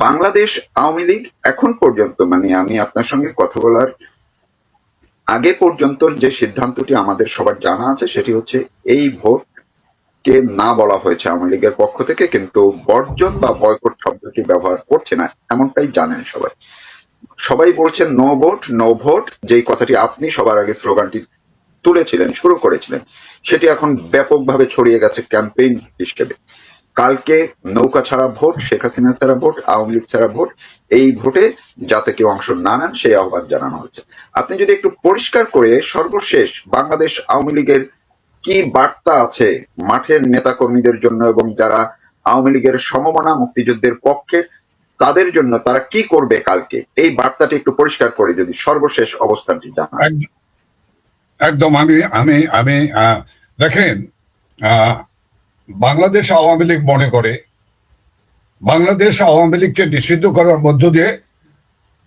বাংলাদেশ আওয়ামী লীগ এখন পর্যন্ত, মানে আমি আপনার সঙ্গে কথা বলার আগে পর্যন্ত যে সিদ্ধান্তটি আমাদের সবার জানা আছে সেটি হচ্ছে এই ভোটকে না বলা হয়েছে আওয়ামী লীগের পক্ষ থেকে, কিন্তু বর্জন বা বয়কট শব্দটি ব্যবহার করছে না এমনটাই জানেন সবাই। সবাই বলছেন নো ভোট নো ভোট, যেই কথাটি আপনি সবার আগে স্লোগানটি তুলেছিলেন, শুরু করেছিলেন, সেটি এখন ব্যাপকভাবে ছড়িয়ে গেছে ক্যাম্পেইন হিসেবে। কালকে নৌকা ছাড়া ভোট, শেখ হাসিনা ছাড়া ভোট, আওয়ামী লীগ ছাড়া ভোট, এই ভোটে যাতে কেউ অংশ না নেন সেই আহ্বান জানানো হচ্ছে। আপনি যদি একটু পরিষ্কার করে সর্বশেষ বাংলাদেশ আওয়ামী লীগের কি বার্তা আছে মাঠের নেতা কর্মীদের জন্য এবং যারা আওয়ামী লীগের সমমনা মুক্তিযুদ্ধের পক্ষে তাদের জন্য তারা কি করবে কালকে, এই বার্তাটি একটু পরিষ্কার করে যদি সর্বশেষ অবস্থানটি জানান। একদম। আমি আমি আমি দেখেন, বাংলাদেশ আওয়ামী লীগ মনে করে বাংলাদেশ আওয়ামী লীগকে নিষিদ্ধ করার মধ্য দিয়ে,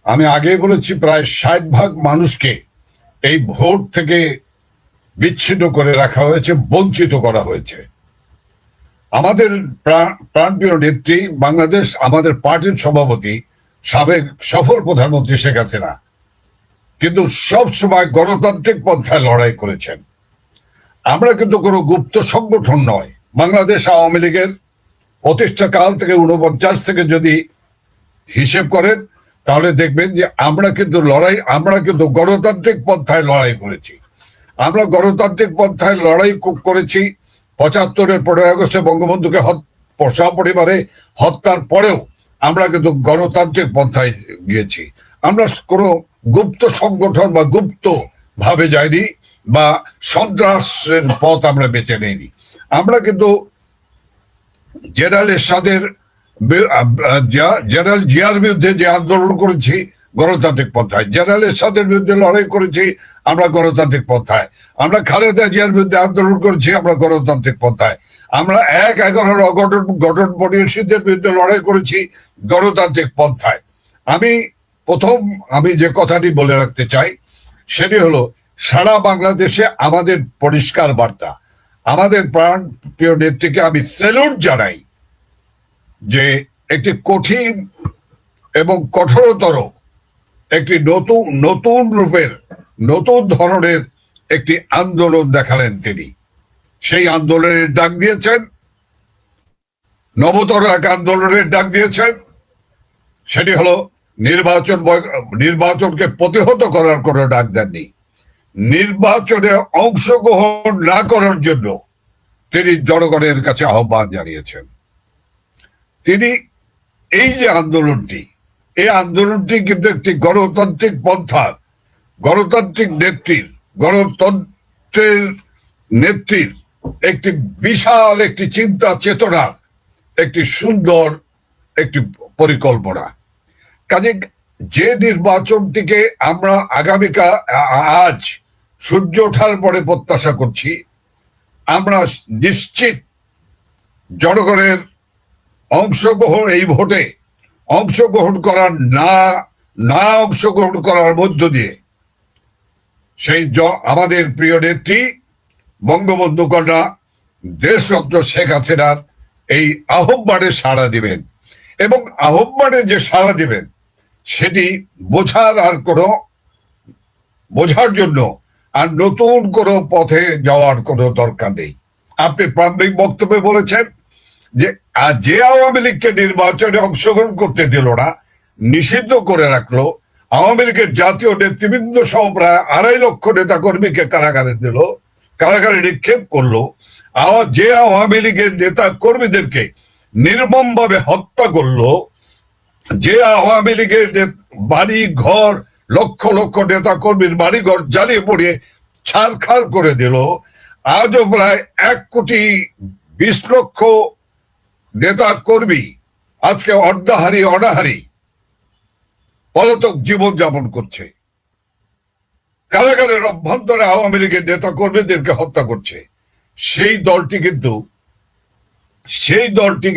আমি আগে বলেছি, প্রায় 60% মানুষকে এই ভোট থেকে বিচ্ছিন্ন করে রাখা হয়েছে, বঞ্চিত করা হয়েছে। আমাদের প্রাণপ্রিয় নেত্রী, বাংলাদেশ আমাদের পার্টির সভাপতি, সাবেক সফল প্রধানমন্ত্রী শেখ হাসিনা কিন্তু সব সময় গণতান্ত্রিক পন্থায় লড়াই করেছেন। আমরা কিন্তু কোনো গুপ্ত সংগঠন নয়। বাংলাদেশ আওয়ামী লীগের প্রতিষ্ঠা কাল থেকে 49 থেকে যদি হিসেব করেন তাহলে দেখবেন যে আমরা কিন্তু গণতান্ত্রিক পন্থায় লড়াই করেছি। আমরা গণতান্ত্রিক পন্থায় লড়াই করেছি 75-এর 15 আগস্টে বঙ্গবন্ধুকে সপরিবারে হত্যার পরেও আমরা কিন্তু গণতান্ত্রিক পন্থায় গিয়েছি। আমরা কোনো গুপ্ত সংগঠন বা গুপ্ত ভাবে যাইনি বা সন্ত্রাসের পথ আমরা বেছে নেইনি। আমরা কিন্তু জেনারেল এরশাদের জেনারেল জিয়ার বিরুদ্ধে যে আন্দোলন করেছি গণতান্ত্রিক পন্থায়, জেনারেল এরশাদের বিরুদ্ধে লড়াই করেছি আমরা গণতান্ত্রিক পন্থায়, আমরা খালেদা জিয়ার বিরুদ্ধে আন্দোলন করেছি আমরা গণতান্ত্রিক পন্থায়, আমরা 1/11 অঘটন পরিষদের বিরুদ্ধে লড়াই করেছি গণতান্ত্রিক পন্থায়। আমি যে কথাটি বলে রাখতে চাই সেটি হলো, সারা বাংলাদেশে আমাদের পরিষ্কার বার্তা, আমাদের প্রাণ প্রিয় নেত্রীকে আমি স্যালুট জানাই যে একটি কঠিন এবং কঠোরতর একটি নতুন রূপের, নতুন ধরনের একটি আন্দোলন দেখালেন তিনি। সেই আন্দোলনের ডাক দিয়েছেন, নবতর এক আন্দোলনের ডাক দিয়েছেন। সেটি হলো নির্বাচনকে প্রতিহত করার কোনো ডাক দেননি। নির্বাচনে অংশগ্রহণ না করার জন্য তিনি জনগণের কাছে আহ্বান জানিয়েছেন। তিনি এই যে আন্দোলনটি, এই আন্দোলনটি কিন্তু একটি গণতান্ত্রিক পন্থার, গণতন্ত্রের নেত্রীর একটি বিশাল একটি চিন্তা চেতনার একটি সুন্দর একটি পরিকল্পনা। কাজে যে নির্বাচনটিকে আমরা আজ সূর্য ওঠার পরে প্রত্যাশা করছি, আমরা নিশ্চিত জনগণের অংশগ্রহণ, এই ভোটে অংশগ্রহণ করার মধ্য দিয়ে সেই আমাদের প্রিয় নেত্রী বঙ্গবন্ধু কন্যা দেশরত্ন শেখ হাসিনার এই আহ্বানে সাড়া দিবেন। এবং আহ্বানে যে সাড়া দিবেন সেটি বোঝার জন্য আর নতুন কোনো পথে যাওয়ার কোনো দরকার নেই। আপনি প্রারম্ভিক বক্তব্যে বলেছেন যে আওয়ামী লীগকে নির্বাচনে অংশগ্রহণ করতে দিল না, নিষিদ্ধ করে রাখলো, আওয়ামী লীগের জাতীয় নেতৃবৃন্দ সহ প্রায় 2.5 লক্ষ নেতা কর্মীকে কারাগারে নিক্ষেপ করলো, যে আওয়ামী লীগের নেতা কর্মীদেরকে নির্মম ভাবে হত্যা করলো, যে আওয়ামী লীগের বাড়ি ঘর, লক্ষ লক্ষ নেতা কর্মীর বাড়ি ঘর জ্বালিয়ে পড়িয়ে ছারখার করে দিল, আজও প্রায় 1,20 লক্ষ নেতা কর্মী আজকে অনাহারি পলাতক জীবন যাপন করছে, কারাগারের অভ্যন্তরে আওয়ামী লীগের নেতা কর্মীদেরকে হত্যা করছে। সেই দলটি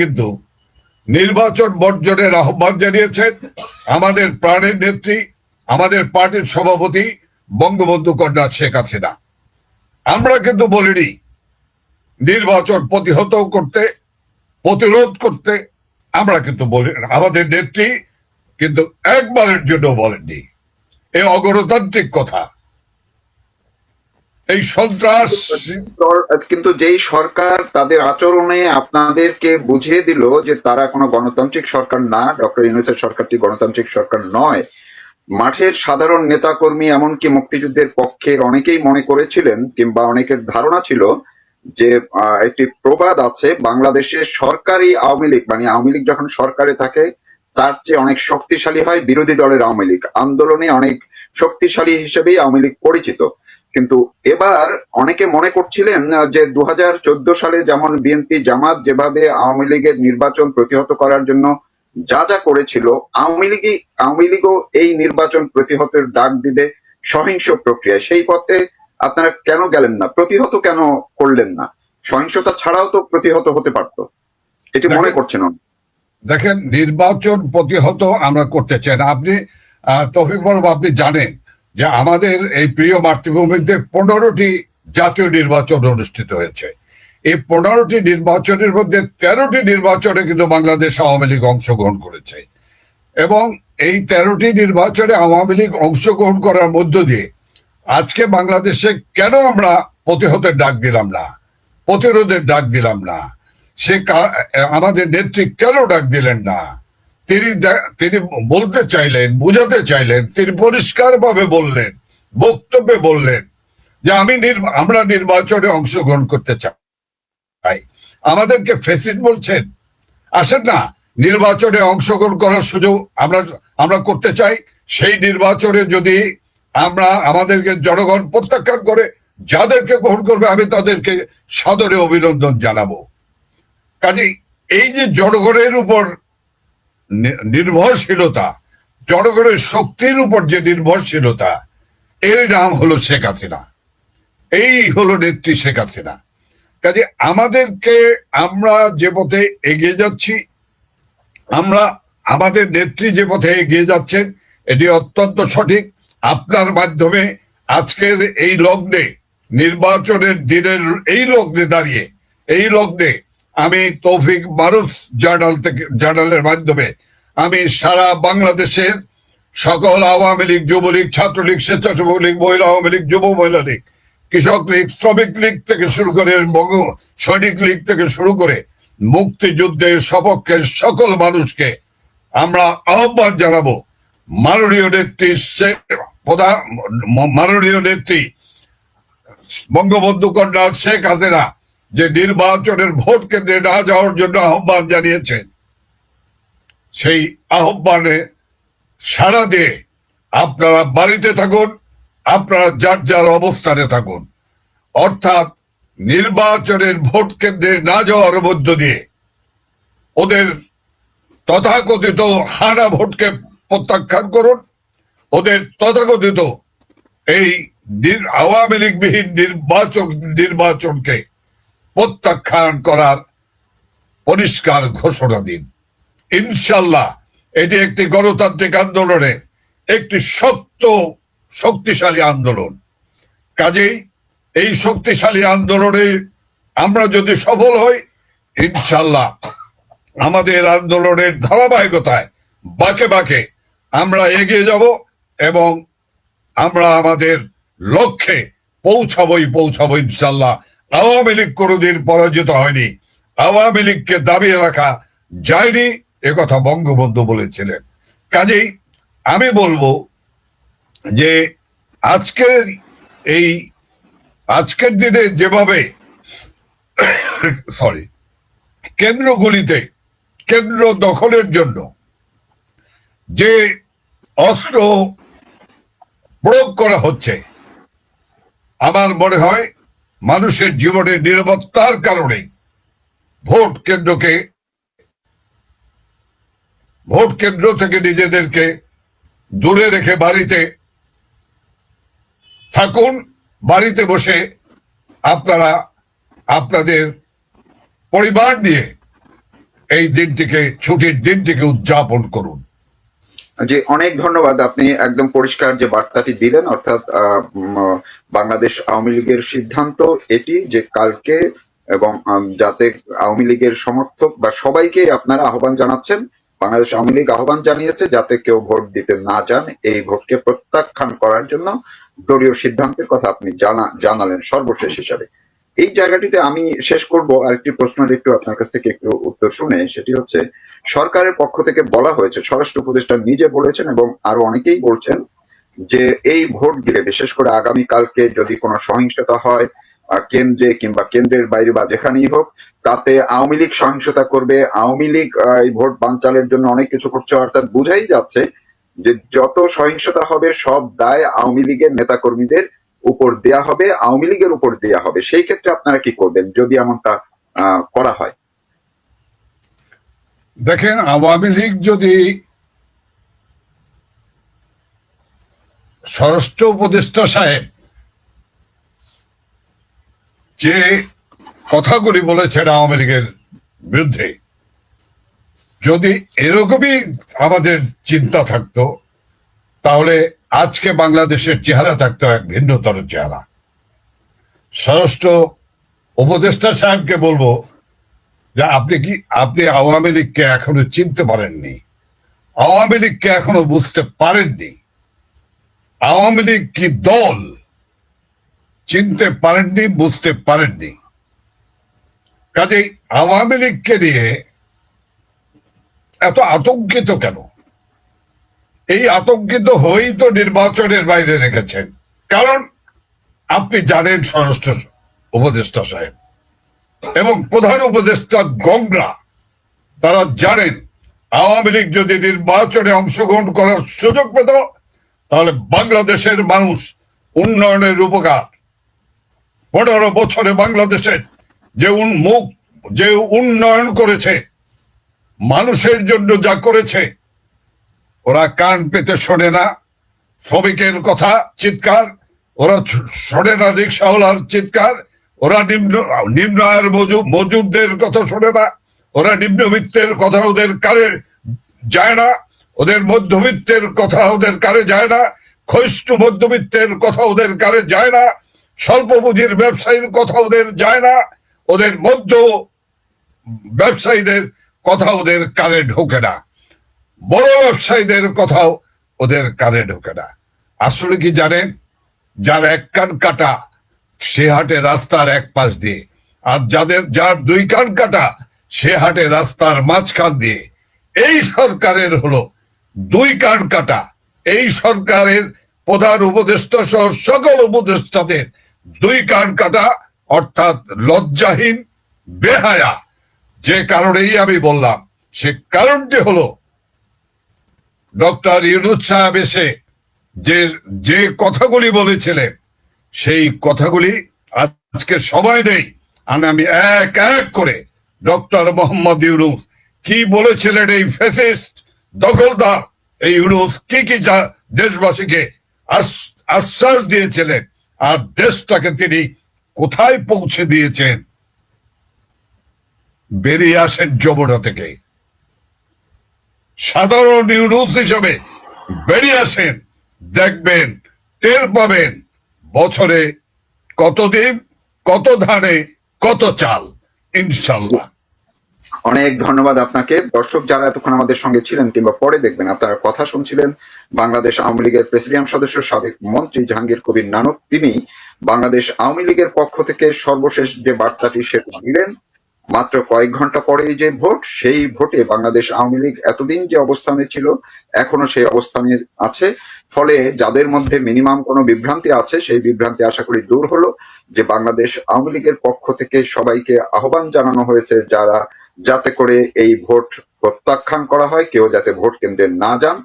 কিন্তু নির্বাচন বর্জনের আহ্বান জানিয়েছেন আমাদের প্রাণের নেত্রী, আমাদের পার্টির সভাপতি বঙ্গবন্ধু কন্যা শেখ হাসিনা। আমরা কিন্তু বলিনি নির্বাচন প্রতিরোধ করতে আমরা কিন্তু বলি, আমাদের নেত্রী কিন্তু একবারের জন্য বলেননি এই অগণতান্ত্রিক কথা, এই সন্ত্রাস। কিন্তু যেই সরকার তাদের আচরণে আপনাদেরকে বুঝিয়ে দিল যে তারা কোনো গণতান্ত্রিক সরকার না, ডক্টর ইউনূসের সরকারটি গণতান্ত্রিক সরকার নয়, মাঠের সাধারণ নেতাকর্মী এমনকি মুক্তিযুদ্ধের পক্ষের অনেকেই মনে করেছিলেন, কিংবা অনেকের ধারণা ছিল যে একটি প্রবাদ আছে বাংলাদেশের সরকারি আওয়ামী লীগ, মানে আওয়ামী লীগ যখন সরকারে থাকে তার চেয়ে অনেক শক্তিশালী হয় বিরোধী দলের আওয়ামী লীগ, আন্দোলনে অনেক শক্তিশালী হিসেবেই আওয়ামী লীগ পরিচিত। কিন্তু এবার অনেকে মনে করছিলেন যে 2014 সালে যেমন বিএনপি জামাত যেভাবে আওয়ামী লীগের নির্বাচন প্রতিহত করার জন্য যা যা করেছিল, আওয়ামী লীগও এই নির্বাচন প্রতিহতের ডাক দিবে সহিংস প্রক্রিয়ায়। সেই পথে আপনারা কেন গেলেন না, প্রতিহত কেন করলেন না? সহিংসতা ছাড়াও তো প্রতিহত হতে পারত, এটি মনে করছেন না? দেখেন, নির্বাচন প্রতিহত আমরা করতে চাই না। আপনি তৌফিক বরব, আপনি জানেন যে আমাদের এই প্রিয় মাতৃভূমিতে 15টি জাতীয় নির্বাচন অনুষ্ঠিত হয়েছে। এই 15টি নির্বাচনের মধ্যে 13টি নির্বাচনে কিন্তু বাংলাদেশ আওয়ামী লীগ অংশগ্রহণ করেছে, এবং এই 13টি নির্বাচনে আওয়ামী লীগ অংশগ্রহণ করার মধ্য দিয়ে আজকে বাংলাদেশে কেন আমরা প্রতিহতের ডাক দিলাম না, প্রতিরোধের ডাক দিলাম না, আমাদের নেত্রী কেন ডাক দিলেন না? তিনি বলতে চাইলেন, বুঝাতে চাইলেন, তিনি পরিষ্কারভাবে বললেন, বক্তব্যে বললেন যে আমরা নির্বাচনে অংশগ্রহণ করতে চাই। আমাদেরকে ফেসিস্ট বলছেন? আসেন না, নির্বাচনে অংশগ্রহণ করার সুযোগ আমরা করতে চাই। সেই নির্বাচনে যদি আমাদেরকে জনগণ প্রত্যাখ্যান করে, যাদেরকে গ্রহণ করবে আমি তাদেরকে সাদরে অভিনন্দন জানাবো। কাজেই এই যে জনগণের উপর নির্ভরশীলতা, জনগণের শক্তির উপর যে নির্ভরশীলতা, এর নাম হলো শেখ হাসিনা, এই হলো নেত্রী শেখ হাসিনা। কাজে আমরা যে পথে এগিয়ে যাচ্ছি, আমাদের নেত্রী যে পথে এগিয়ে যাচ্ছেন, এটি অত্যন্ত সঠিক। আপনার মাধ্যমে আজকের এই লগ্নে, নির্বাচনের দিনের এই লগ্নে দাঁড়িয়ে, এই লগ্নে আমি তৌফিক মারুফ জার্নালের মাধ্যমে আমি সারা বাংলাদেশের সকল আওয়ামী লীগ, যুবলীগ, ছাত্রলীগ, স্বেচ্ছাসেবক লীগ, মহিলা আওয়ামী লীগ, যুব মহিলা লীগ, কৃষক লীগ, শ্রমিক লীগ থেকে শুরু করে বঙ্গ সৈনিক লীগ থেকে শুরু করে মুক্তিযুদ্ধের সপক্ষের সকল মানুষকে আমরা আহ্বান জানাবো, মাননীয় নেত্রী বঙ্গবন্ধু কন্যা শেখ হাসিনা যে নির্বাচনের ভোট কেন্দ্রে না যাওয়ার জন্য আহ্বান জানিয়েছেন, সেই আহ্বানে সাড়া দিয়ে আপনারা বাড়িতে থাকুন, আপনারা যার যার অবস্থানে থাকুন। অর্থাৎ নির্বাচনের ভোট কেন্দ্রে না যাওয়ার মধ্য দিয়ে ওদের তথাকথিত হানা ভোটকে প্রত্যাখ্যান করুন, ওদের তথাকথিত এই আওয়ামী লীগবিহীন নির্বাচনকে প্রত্যাখ্যান করার পরিষ্কার ঘোষণা দিন। ইনশাল্লাহ এটি একটি গণতান্ত্রিক আন্দোলনের একটি শক্তিশালী আন্দোলন। কাজেই এই শক্তিশালী আন্দোলনে আমরা যদি সফল হই, ইনশাল্লাহ আমাদের আন্দোলনের ধারাবাহিকতায় বাঁকে বাঁকে আমরা এগিয়ে যাব, এবং আমরা আমাদের লক্ষ্যে পৌঁছাবো ইনশাল্লাহ। আওয়ামী লীগ কোনোদিন পরাজিত হয়নি, আওয়ামী লীগকে দাবিয়ে রাখা যায়নি, একথা বঙ্গবন্ধু বলেছিলেন। কাজেই আমি বলবো যে আজকের দিনে যেভাবে কেন্দ্রগুলিতে কেন্দ্র দখলের জন্য যে অস্ত্র প্রয়োগ করা হচ্ছে, আমার মনে হয় মানুষের জীবনের নিরাপত্তার কারণে ভোট কেন্দ্র থেকে নিজেদেরকে দূরে রেখে বাড়িতে থাকুন, বাড়িতে বসে আপনারা আপনাদের পরিবার নিয়ে এই দিনটিকে, ছুটির দিনটিকে উদযাপন করুন। জি, অনেক ধন্যবাদ। আপনি একদম পরিষ্কার যে বার্তাটি দিলেন, অর্থাৎ বাংলাদেশ আওয়ামী লীগের সিদ্ধান্ত এটি যে কালকে এবং যাতে আওয়ামী লীগের সমর্থক বা সবাইকে আপনারা আহ্বান জানাচ্ছেন, বাংলাদেশ আওয়ামী লীগ আহ্বান জানিয়েছে যাতে কেউ ভোট দিতে না যান, এই ভোটকে প্রত্যাখ্যান করার জন্য দলীয় সিদ্ধান্তের কথা আপনি জানালেন সর্বশেষ হিসাবে। এই জায়গাটিতে আমি শেষ করব আরেকটি প্রশ্নের একটু আপনার কাছ থেকে একটু উত্তর শুনে, সেটি হচ্ছে সরকারের পক্ষ থেকে বলা হয়েছে, স্বরাষ্ট্র উপদেষ্টা নিজে বলেছেন এবং আরো অনেকেই বলছেন যে এই ভোট ঘিরে বিশেষ করে আগামীকালকে যদি কোনো সহিংসতা হয় কেন্দ্রে কিংবা কেন্দ্রের বাইরে বা যেখানেই হোক, তাতে আওয়ামী লীগ সহিংসতা করবে, আওয়ামী লীগ এই ভোট বানচালের জন্য অনেক কিছু করছে, অর্থাৎ বুঝাই যাচ্ছে যে যত সহিংসতা হবে সব দায় আওয়ামী লীগের নেতাকর্মীদের উপর দেয়া হবে, আওয়ামী লীগের উপর দেয়া হবে। সেই ক্ষেত্রে আপনারা কি করবেন যদি এমনটা করা হয়? দেখেন, আওয়ামী লীগ যদি স্বরাষ্ট্র উপদেষ্টা সাহেব যে কথাগুলি বলেছেন আওয়ামী লীগের বিরুদ্ধে, যদি এরকমই আমাদের চিন্তা থাকতো তাহলে আজকে বাংলাদেশের চেহারা থাকতো এক ভিন্নতর চেহারা। স্বরাষ্ট্র উপদেষ্টা সাহেবকে বলবো যে আপনি আওয়ামী লীগকে এখনো চিনতে পারেননি, আওয়ামী লীগকে এখনো বুঝতে পারেননি, আওয়ামী লীগ কি দল চিনতে পারেননি, বুঝতে পারেননি। কাজেই আওয়ামী লীগকে নিয়ে এত আতঙ্কিত কেন? এই আতঙ্কিত হয়েই তো নির্বাচনের বাইরে রেখেছেন। কারণ আপনি জানেন স্বরাষ্ট্র উপদেষ্টা সাহেব এবং প্রধান উপদেষ্টা গংরা, তারা জানেন আওয়ামী লীগ যদি নির্বাচনে অংশগ্রহণ করার সুযোগ পেত তাহলে বাংলাদেশের মানুষ উন্নয়নের উপকার 15 বছরে বাংলাদেশের যে উন্নয়ন করেছে, মানুষের জন্য যা করেছে, ওরা কান পেতে শোনে না শ্রমিকের কথা চিৎকার, ওরা শোনে না রিক্সাওয়ালার চিৎকার, ওরা নিম্ন আয়ের মজুরদের কথা শোনে না, ওরা নিম্নবিত্তের কথা ওদের কানে যায় না, ওদের মধ্যবিত্তের কথা ওদের কানে যায় না, ক্ষয়িষ্ণু মধ্যবিত্তের কথা ওদের কানে যায় না, স্বল্প পুঁজির ব্যবসায়ীর কথা ওদের যায় না, ওদের মধ্য ব্যবসায়ীদের কথা ওদের কানে ঢোকে না, বড় ব্যবসায়ীদের কথাও ওদের কানে ঢোকে না। আসলে কি জানেন, যার এক কান কাটা সে হাঁটে রাস্তার এক পাশ দিয়ে, আর যার 2 কান কাটা সে হাঁটে রাস্তার মাঝখান দিয়ে। এই সরকারের হলো 2 কান কাটা। এই সরকারের প্রধান উপদেষ্টা সহ সকল উপদেষ্টাদের 2 কান কাটা, অর্থাৎ লজ্জাহীন, বেহায়া। যে কারণেই আমি বললাম, সে কারণটি হলো ডক্টর ইউনূস সাহেব এসে যে কথাগুলি বলেছিলেন সেই কথাগুলি আজকে সময় নেই। আমি এক এক করে ডক্টর মোহাম্মদ ইউনূস কি বলেছিলেন, এই ফ্যাসিস্ট দখলদার এই ইউনূস কি দেশবাসীকে আশ্বাস দিয়েছিলেন, আর দেশটাকে তিনি কোথায় পৌঁছে দিয়েছেন। বেরিয়ে আসেন যমুনা থেকে, সাধারণ ইউনূস হিসেবে বেরিয়ে আসেন, দেখবেন, টের পাবেন বছরে কত দিন, কত ধানে, কত চাল, ইনশাল্লাহ। অনেক ধন্যবাদ আপনাকে। দর্শক যারা এতক্ষণ আমাদের সঙ্গে ছিলেন কিংবা পরে দেখবেন, আপনারা কথা শুনছিলেন বাংলাদেশ আওয়ামী লীগের প্রেসিডিয়াম সদস্য সাবেক মন্ত্রী জাহাঙ্গীর কবির নানক। তিনি বাংলাদেশ আওয়ামী লীগের পক্ষ থেকে সর্বশেষ যে বার্তাটি সেটি দিলেন মাত্র কয়েক ঘন্টা পরেই যে ভোট, সেই ভোটে বাংলাদেশ আওয়ামী লীগ এতদিন যে অবস্থানে ছিল এখনো সেই অবস্থানে আছে। ফলে যাদের মধ্যে মিনিমাম কোনো বিভ্রান্তি আছে সেই বিভ্রান্তি আশা করি দূর হলো। যে বাংলাদেশ আওয়ামী লীগের পক্ষ থেকে সবাইকে আহ্বান জানানো হয়েছে যাতে করে এই ভোট প্রত্যাখ্যান করা হয়, কেউ যাতে ভোট কেন্দ্রে না যান।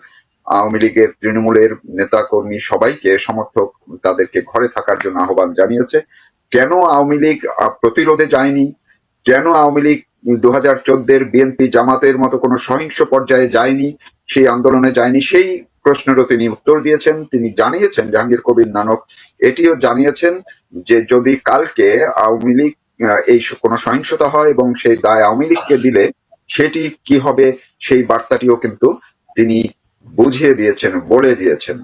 আওয়ামী লীগের তৃণমূলের নেতা কর্মী সবাইকে, সমর্থক তাদেরকে ঘরে থাকার জন্য আহ্বান জানিয়েছে। কেন আওয়ামী লীগ প্রতিরোধে যায়নি, কেন আওয়ামী লীগ 2014 বিএনপি জামাতের মতো কোনো সহিংস পর্যায়ে যায়নি, সেই আন্দোলনে যায়নি, সেই প্রশ্নেরও তিনি উত্তর দিয়েছেন। তিনি জানিয়েছেন, জাহাঙ্গীর কবির নানক এটিও জানিয়েছেন যে যদি কালকে আওয়ামী লীগ এই কোনো সহিংসতা হয় এবং সেই দায় আওয়ামী লীগকে দিলে সেটি কি হবে, সেই বার্তাটিও কিন্তু তিনি বুঝিয়ে দিয়েছেন, বলে দিয়েছেন।